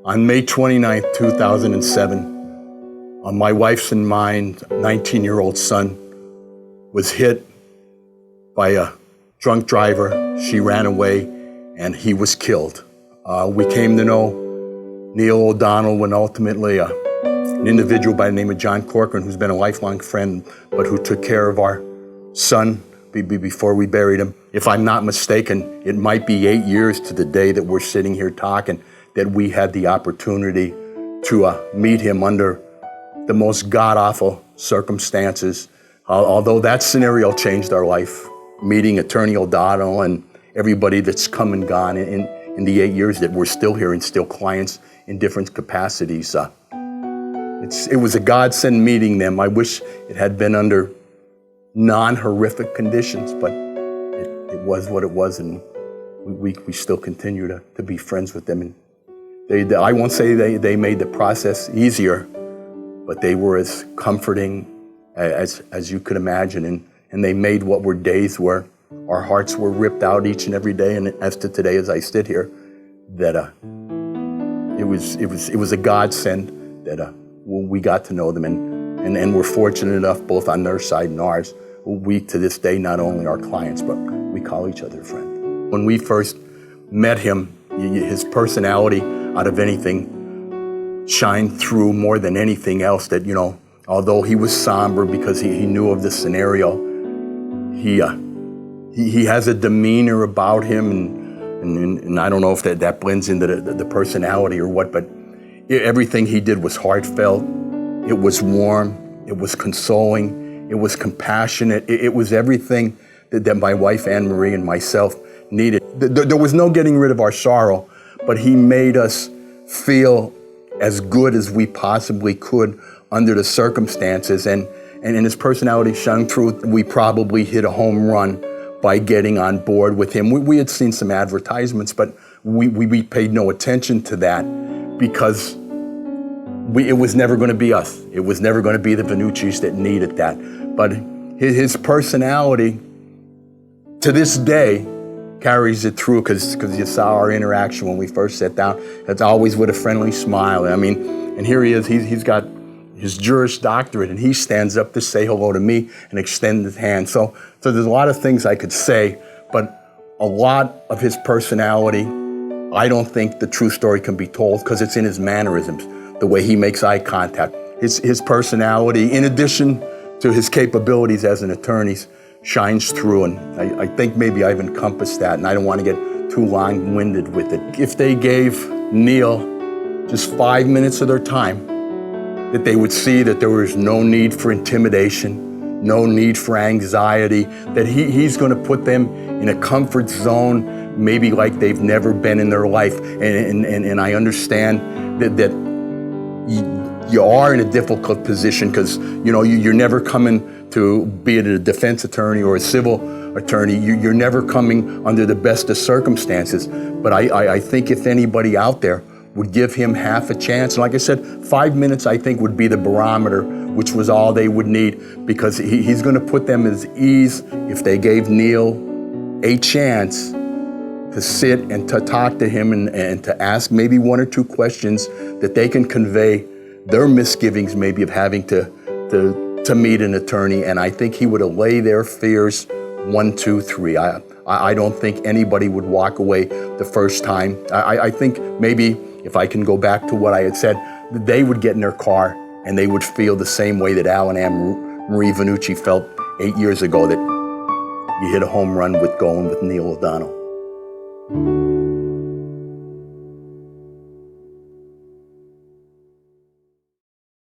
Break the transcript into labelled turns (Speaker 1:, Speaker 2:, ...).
Speaker 1: On May 29th, 2007, my wife's and mine 19-year-old son was hit by a drunk driver. She ran away and he was killed. We came to know Neil O'Donnell when ultimately an individual by the name of John Corcoran, who's been a lifelong friend, but who took care of our son before we buried him. If I'm not mistaken, it might be 8 years to the day that we're sitting here talking that we had the opportunity to meet him under the most god-awful circumstances. Although that scenario changed our life, meeting Attorney O'Donnell and everybody that's come and gone in the 8 years that we're still here and still clients in different capacities. It was a godsend meeting them. I wish it had been under non-horrific conditions, but it was what it was, and we still continue to be friends with them. And I won't say they made the process easier, but they were as comforting as you could imagine, and they made what were days where our hearts were ripped out each and every day. And as to today, as I sit here, that it was a godsend that we got to know them, and we're fortunate enough, both on their side and ours. We to this day not only are clients, but we call each other friend. When we first met him, his personality, out of anything, shined through more than anything else. That, although he was somber because he knew of the scenario, he has a demeanor about him, and I don't know if that blends into the personality or what, but everything he did was heartfelt. It was warm. It was consoling. It was compassionate. It was everything that my wife Anne Marie and myself needed. There was no getting rid of our sorrow, but he made us feel as good as we possibly could under the circumstances, and his personality shone through. We probably hit a home run by getting on board with him. We had seen some advertisements, but we paid no attention to that because it was never going to be us. It was never going to be the Venucci's that needed that. But his personality, to this day, carries it through, because you saw our interaction when we first sat down. It's always with a friendly smile. I mean, and here he is. He's got his Juris Doctorate, and he stands up to say hello to me and extend his hand. So there's a lot of things I could say, but a lot of his personality, I don't think the true story can be told because it's in his mannerisms, the way he makes eye contact. His personality, in addition to his capabilities as an attorney, shines through, and I think maybe I've encompassed that, and I don't want to get too long-winded with it. If they gave Neil just 5 minutes of their time, that they would see that there was no need for intimidation, no need for anxiety, that he's going to put them in a comfort zone, maybe like they've never been in their life. And I understand that you are in a difficult position because you're never coming to, be it a defense attorney or a civil attorney, you're never coming under the best of circumstances. But I think if anybody out there would give him half a chance, and like I said, 5 minutes I think would be the barometer, which was all they would need, because he's going to put them at ease if they gave Neil a chance to sit and to talk to him and to ask maybe one or two questions that they can convey their misgivings maybe of having to meet an attorney. And I think he would allay their fears 1, 2, 3. I don't think anybody would walk away the first time. I think maybe if I can go back to what I had said, they would get in their car and they would feel the same way that Al and Anne Marie Venucci felt 8 years ago, that you hit a home run with going with Neil O'Donnell.